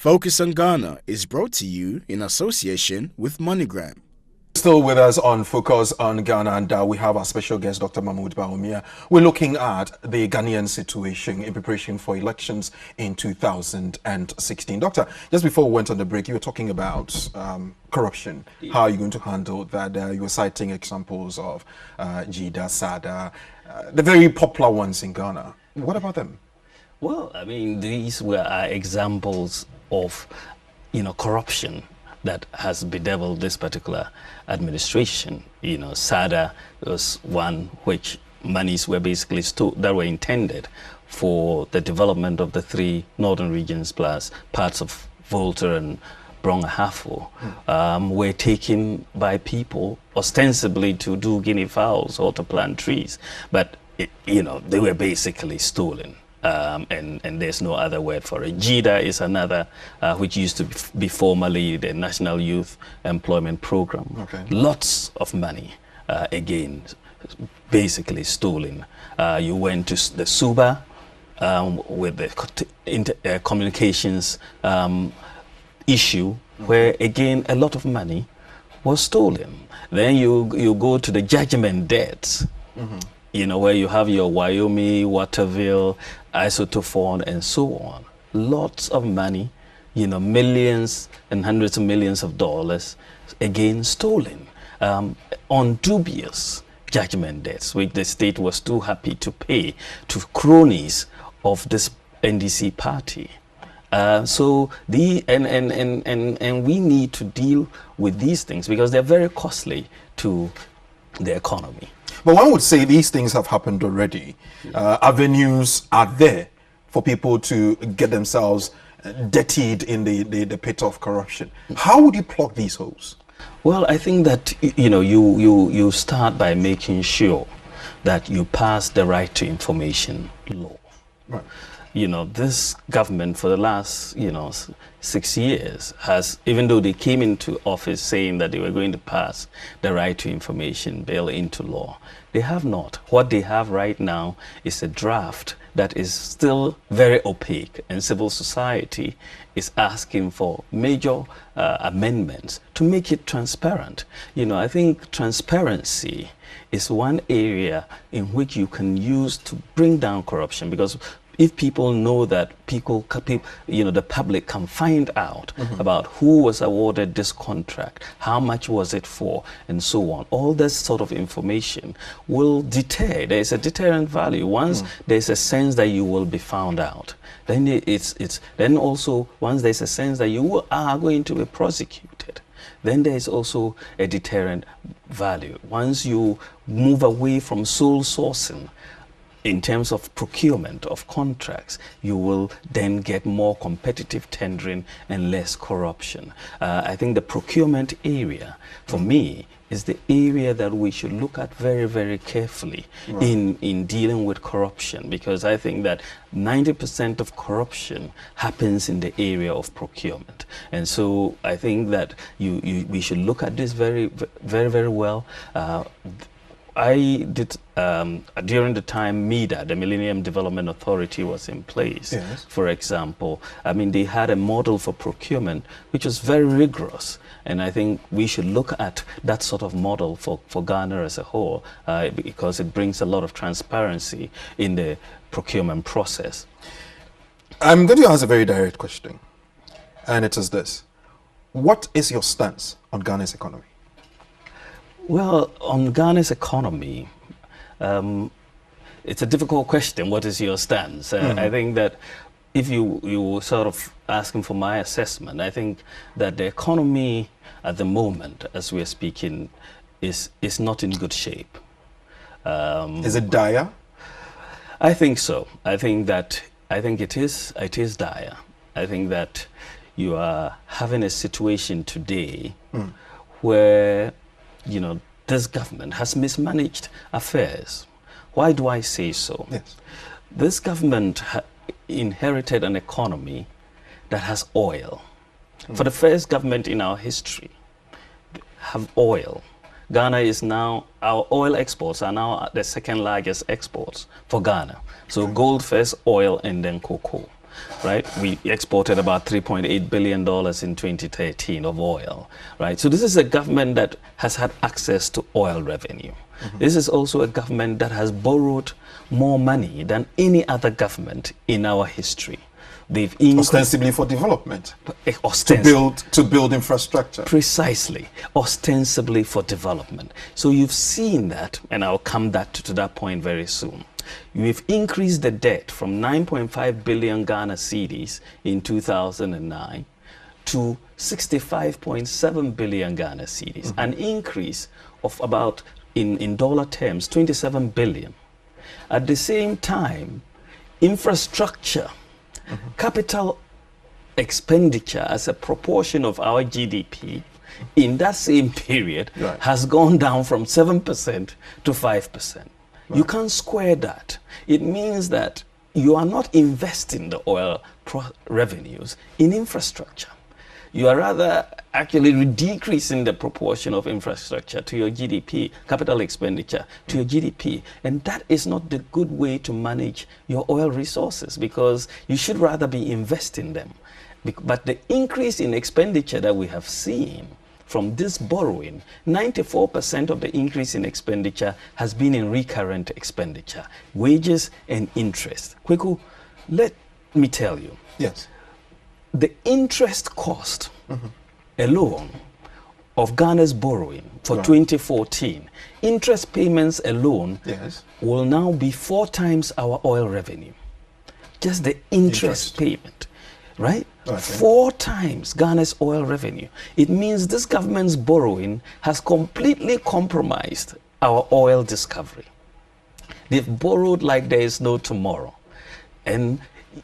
Focus on Ghana is brought to you in association with MoneyGram. Still with us on Focus on Ghana, and we have our special guest, Dr. Mahamudu Bawumia. We're looking at the Ghanaian situation in preparation for elections in 2016. Doctor, just before we went on the break, you were talking about corruption. How are you going to handle that? You were citing examples of Jida, Sada, the very popular ones in Ghana. What about them? Well, I mean, these were examples of, corruption that has bedeviled this particular administration. Sada was one which monies were basically that were intended for the development of the three northern regions plus parts of Volta and Brong-Ahafo, were taken by people ostensibly to do guinea fowls or to plant trees, but they were basically stolen. And there's no other word for it. JIDA is another, which used to be formerly the National Youth Employment Program. Okay. Lots of money, again, basically stolen. You went to the SUBA with the communications issue, where again a lot of money was stolen. Then you go to the judgment debts. Where you have your Wyoming, Waterville, Isotophone, and so on. Lots of money, millions and hundreds of millions of dollars, again stolen on dubious judgment debts, which the state was too happy to pay to cronies of this NDC party. So we need to deal with these things because they're very costly to the economy. But one would say these things have happened already. Avenues are there for people to get themselves dirtied in the pit of corruption. How would you plug these holes? Well, I think that you start by making sure that you pass the right to information law. Right. This government for the last 6 years has, even though they came into office saying that they were going to pass the right to information bill into law, they have not. What they have right now is a draft that is still very opaque, and civil society is asking for major amendments to make it transparent. I think transparency is one area in which you can use to bring down corruption, because if people know that the public can find out about who was awarded this contract, how much was it for, and so on, all this sort of information will deter. There is a deterrent value. Once there's a sense that you will be found out, then then also once there's a sense that you are going to be prosecuted, then there is also a deterrent value. Once you move away from sole sourcing, in terms of procurement of contracts, you will then get more competitive tendering and less corruption. I think the procurement area, for me, is the area that we should look at very, very carefully in dealing with corruption, because I think that 90% of corruption happens in the area of procurement. And so I think that we should look at this very, very, very well. I did, during the time MIDA, the Millennium Development Authority, was in place, yes, for example, I mean, they had a model for procurement which was very rigorous. And I think we should look at that sort of model for Ghana as a whole, because it brings a lot of transparency in the procurement process. I'm going to ask a very direct question, and it is this. What is your stance on Ghana's economy? Well, on Ghana's economy, it's a difficult question. What is your stance? I think that if you were sort of asking for my assessment, I think that the economy at the moment, as we're speaking, is not in good shape. Is it dire? I think so. I think it is dire. I think that you are having a situation today where this government has mismanaged affairs. Why do I say so? Yes. This government inherited an economy that has oil. For the first government in our history, have oil. Ghana is now, our oil exports are now the second largest exports for Ghana. So gold first, oil, and then cocoa. right? We exported about $3.8 billion in 2013 of oil, right? So this is a government that has had access to oil revenue. This is also a government that has borrowed more money than any other government in our history. They've ostensibly for development, to build infrastructure. Precisely, ostensibly for development. So you've seen that, and I'll come back to that point very soon. We've increased the debt from 9.5 billion Ghana cedis in 2009 to 65.7 billion Ghana cedis, an increase of about, in dollar terms, 27 billion. At the same time, infrastructure, capital expenditure as a proportion of our GDP in that same period has gone down from 7% to 5%. You can't square that. It means that you are not investing the oil revenues in infrastructure. You are rather actually decreasing the proportion of infrastructure to your GDP, capital expenditure to your GDP. And that is not the good way to manage your oil resources, because you should rather be investing them. But the increase in expenditure that we have seen from this borrowing, 94% of the increase in expenditure has been in recurrent expenditure, wages and interest. Kweku, let me tell you. Yes. The interest cost alone of Ghana's borrowing for 2014, interest payments alone will now be 4 times our oil revenue. Just the interest payment, right? 4 times Ghana's oil revenue. It means this government's borrowing has completely compromised our oil discovery. They've borrowed like there is no tomorrow. And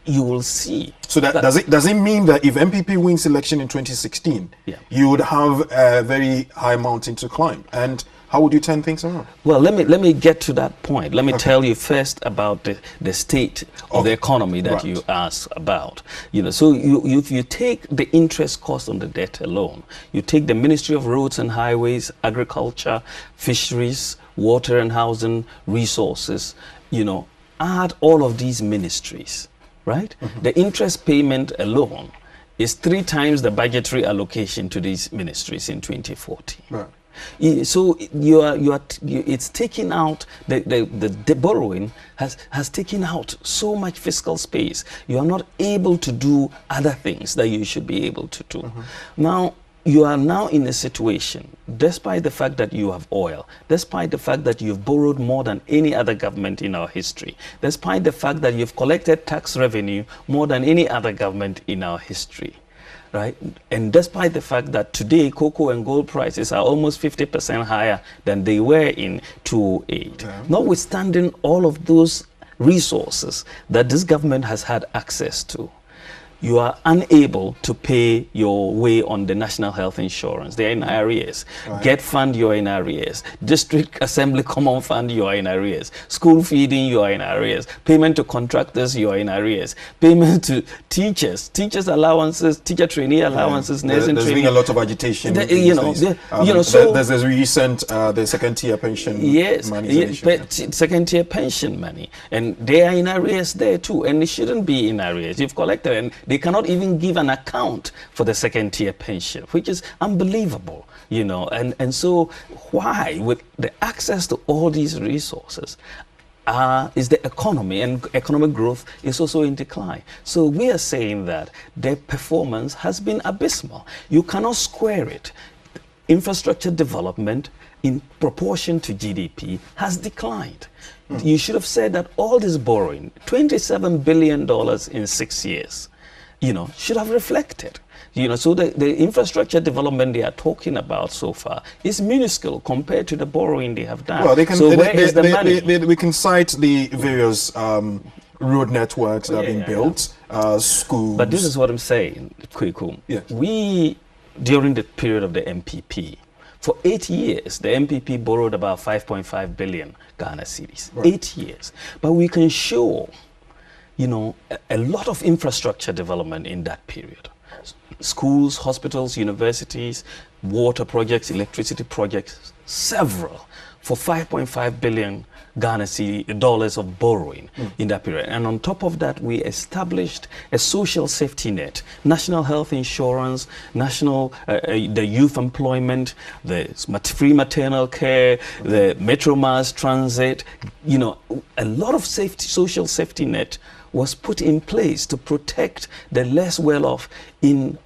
you will see. So that does it mean that if MPP wins election in 2016, you would have a very high mountain to climb? And how would you turn things around? Well, let me get to that point. Let me tell you first about the state of the economy that you asked about. You know, so if you take the interest cost on the debt alone, you take the Ministry of Roads and Highways, Agriculture, Fisheries, Water and Housing, Resources, you know, add all of these ministries, right? The interest payment alone is 3 times the budgetary allocation to these ministries in 2014. Right. So it's taking out the borrowing has taken out so much fiscal space. You are not able to do other things that you should be able to do. Now, you are now in a situation, despite the fact that you have oil, despite the fact that you've borrowed more than any other government in our history, despite the fact that you've collected tax revenue more than any other government in our history, right? And despite the fact that today cocoa and gold prices are almost 50% higher than they were in 2008, notwithstanding all of those resources that this government has had access to, you are unable to pay your way on the National Health Insurance. They're in arrears. Get Fund, you're in arrears. District Assembly Common Fund, you're in arrears. School feeding, you're in arrears. Payment to contractors, you're in arrears. Payment to teachers, teachers allowances, teacher trainee allowances, nursing There's training. been a lot of agitation. So there's a recent the second-tier pension money. Second-tier pension money, and they are in arrears there too, and they shouldn't be in arrears. You've collected, and they cannot even give an account for the second-tier pension, which is unbelievable, you know. And so why, with the access to all these resources, is the economy, and economic growth is also in decline. So we are saying that their performance has been abysmal. You cannot square it. Infrastructure development in proportion to GDP has declined. You should have said that all this borrowing, $27 billion in 6 years, you know, should have reflected. You know, so the infrastructure development they are talking about so far is minuscule compared to the borrowing they have done. Well, they can, so where is the money? We can cite the various road networks that have been built, schools. But this is what I'm saying, Kweku. We, during the period of the MPP, for 8 years, the MPP borrowed about 5.5 billion Ghana cedis. 8 years. But we can show, you know, a lot of infrastructure development in that period. Schools, hospitals, universities, water projects, electricity projects, several, for 5.5 billion Ghana dollars of borrowing in that period. And on top of that, we established a social safety net, national health insurance, national the youth employment, the free maternal care, the Metro Mass transit. You know, a lot of social safety net was put in place to protect the less well-off in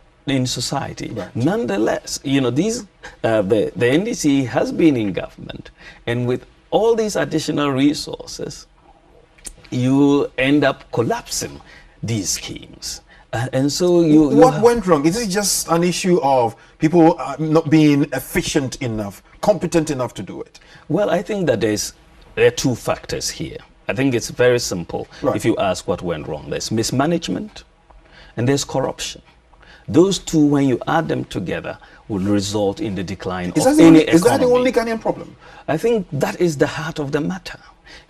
society. Right. Nonetheless, you know, the NDC has been in government, and with all these additional resources, you end up collapsing these schemes. And so what went wrong? Is it just an issue of people not being efficient enough, competent enough to do it? Well, I think that there are two factors here. I think it's very simple. Right. If you ask what went wrong, there's mismanagement and there's corruption. Those two, when you add them together, will result in the decline of any economy. Is that the only Ghanaian problem? I think that is the heart of the matter.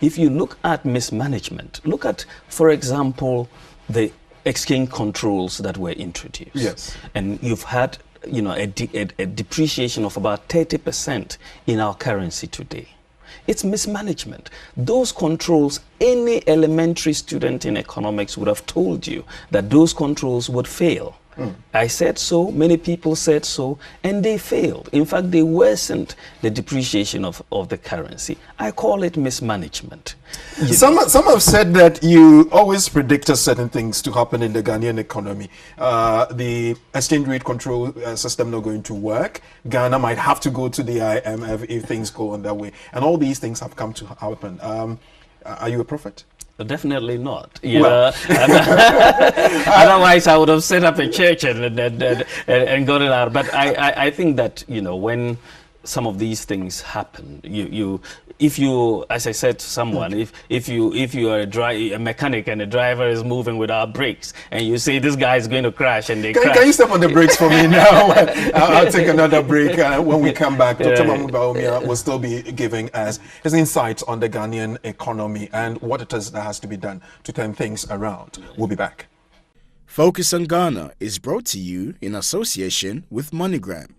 If you look at mismanagement, look at, for example, the exchange controls that were introduced. Yes. And you've had, you know, a depreciation of about 30% in our currency today. It's mismanagement. Those controls, any elementary student in economics would have told you that those controls would fail. I said so, many people said so, and they failed. In fact, they worsened the depreciation of the currency. I call it mismanagement. Some have said that you always predicted certain things to happen in the Ghanaian economy. The exchange rate control system not going to work. Ghana might have to go to the IMF if things go on that way. And all these things have come to happen. Are you a prophet? Definitely not. Otherwise, I would have set up a church and got it out. But I think that, you know, when some of these things happen, if you, as I said to someone, if you are a mechanic and the driver is moving without brakes, and you say this guy is going to crash, and crash. Can you step on the brakes for me now? I'll take another break. When we come back, Dr. Mahamudu Bawumia will still be giving us his insights on the Ghanaian economy and what it is that has to be done to turn things around. We'll be back. Focus on Ghana is brought to you in association with MoneyGram.